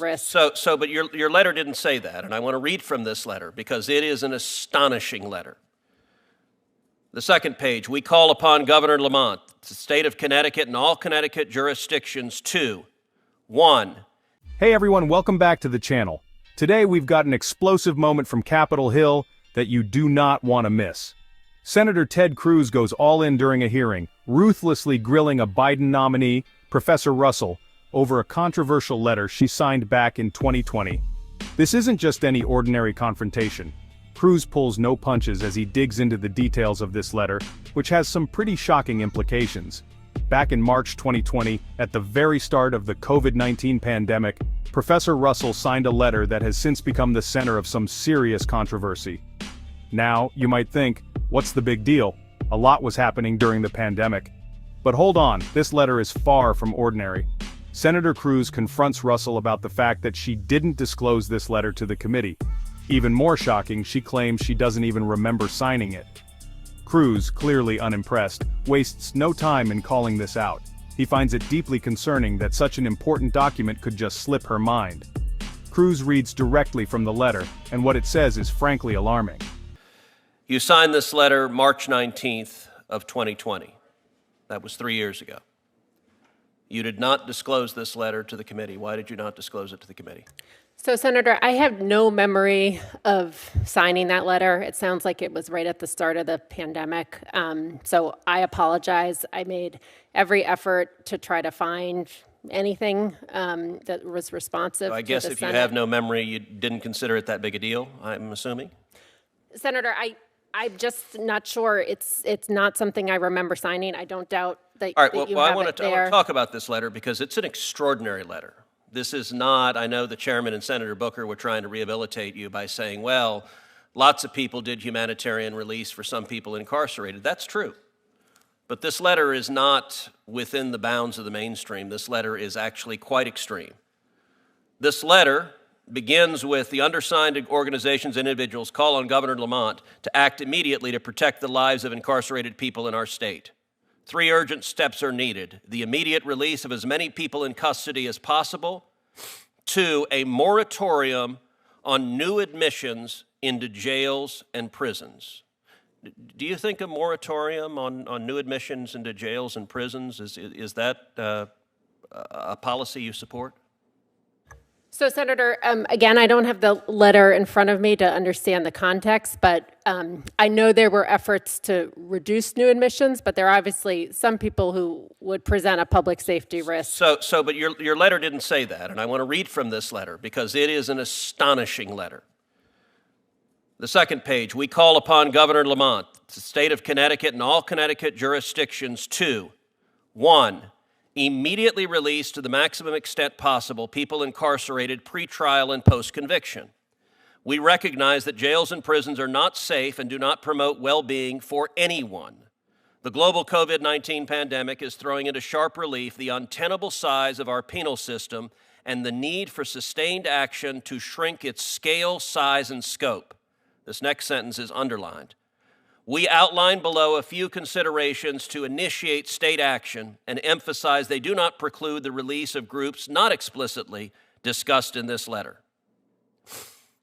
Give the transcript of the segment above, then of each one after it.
But your letter didn't say that, and I want to read from this letter because it is an astonishing letter. The second page, we call upon Governor Lamont, the state of Connecticut, and all Connecticut jurisdictions to, 1. Hey everyone, welcome back to the channel. Today we've got an explosive moment from Capitol Hill that you do not want to miss. Senator Ted Cruz goes all in during a hearing, ruthlessly grilling a Biden nominee, Professor Russell, over a controversial letter she signed back in 2020. This isn't just any ordinary confrontation. Cruz pulls no punches as he digs into the details of this letter, which has some pretty shocking implications. Back in March 2020, at the very start of the COVID-19 pandemic, Professor Russell signed a letter that has since become the center of some serious controversy. Now, you might think, what's the big deal? A lot was happening during the pandemic. But hold on, this letter is far from ordinary. Senator Cruz confronts Russell about the fact that she didn't disclose this letter to the committee. Even more shocking, she claims she doesn't even remember signing it. Cruz, clearly unimpressed, wastes no time in calling this out. He finds it deeply concerning that such an important document could just slip her mind. Cruz reads directly from the letter, and what it says is frankly alarming. You signed this letter March 19th of 2020. That was 3 years ago. You did not disclose this letter to the committee. Why did you not disclose it to the committee? So, Senator, I have no memory of signing that letter. It sounds like it was right at the start of the pandemic. So I apologize. I made every effort to try to find anything that was responsive so I guess if Senate. You have no memory, you didn't consider it that big a deal, I'm assuming? Senator, I'm just not sure. It's not something I remember signing. I don't doubt that, All right, that you I have want it to there. talk about this letter because it's an extraordinary letter. This is not, I know the chairman and Senator Booker were trying to rehabilitate you by saying, well, lots of people did humanitarian release for some people incarcerated. That's true. But this letter is not within the bounds of the mainstream. This letter is actually quite extreme. This letter begins with the undersigned organizations and individuals call on Governor Lamont to act immediately to protect the lives of incarcerated people in our state. 3 urgent steps are needed. The immediate release of as many people in custody as possible. 2, a moratorium on new admissions into jails and prisons. Do you think a moratorium on new admissions into jails and prisons, is that a policy you support? So, Senator, again, I don't have the letter in front of me to understand the context, but I know there were efforts to reduce new admissions, but there are obviously some people who would present a public safety risk. But your letter didn't say that, and I want to read from this letter because it is an astonishing letter. The second page, we call upon Governor Lamont, the state of Connecticut, and all Connecticut jurisdictions to, 1, immediately release to the maximum extent possible people incarcerated pre-trial and post-conviction. We recognize that jails and prisons are not safe and do not promote well-being for anyone. The global COVID-19 pandemic is throwing into sharp relief the untenable size of our penal system and the need for sustained action to shrink its scale, size, and scope. This next sentence is underlined. We outline below a few considerations to initiate state action and emphasize they do not preclude the release of groups not explicitly discussed in this letter.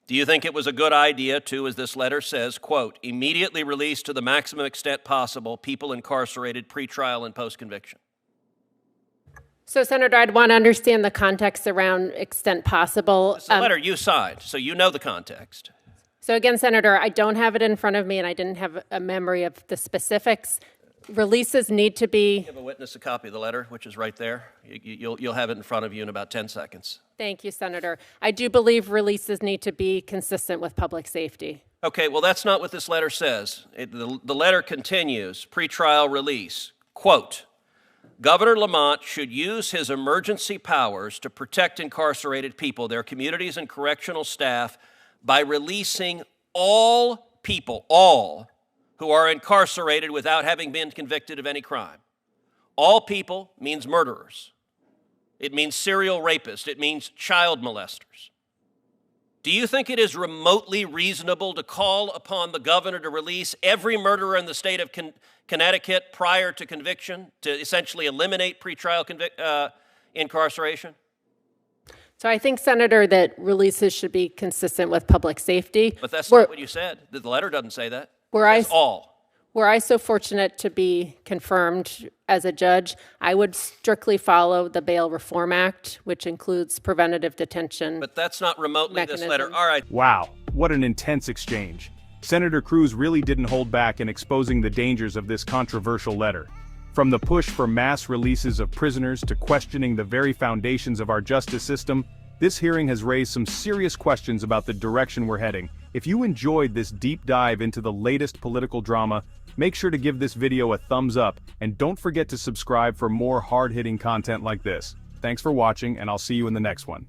Do you think it was a good idea to, as this letter says, quote, immediately release to the maximum extent possible people incarcerated pre-trial and post-conviction? So, Senator, I'd want to understand the context around extent possible. It's the letter you signed, so you know the context. So again, Senator, I don't have it in front of me, and I didn't have a memory of the specifics. Releases need to be... Give a witness a copy of the letter, which is right there. You'll have it in front of you in about 10 seconds. Thank you, Senator. I do believe releases need to be consistent with public safety. Okay, well, that's not what this letter says. The letter continues, pretrial release, quote, Governor Lamont should use his emergency powers to protect incarcerated people, their communities, and correctional staff by releasing all people, all who are incarcerated without having been convicted of any crime. All people means murderers. It means serial rapists. It means child molesters. Do you think it is remotely reasonable to call upon the governor to release every murderer in the state of Connecticut prior to conviction to essentially eliminate pretrial incarceration? So I think, Senator, that releases should be consistent with public safety. But that's not what you said. The letter doesn't say that. It's all. Were I so fortunate to be confirmed as a judge, I would strictly follow the Bail Reform Act, which includes preventative detention. But that's not remotely this letter. All right. Wow, what an intense exchange. Senator Cruz really didn't hold back in exposing the dangers of this controversial letter. From the push for mass releases of prisoners to questioning the very foundations of our justice system, this hearing has raised some serious questions about the direction we're heading. If you enjoyed this deep dive into the latest political drama, make sure to give this video a thumbs up and don't forget to subscribe for more hard-hitting content like this. Thanks for watching, and I'll see you in the next one.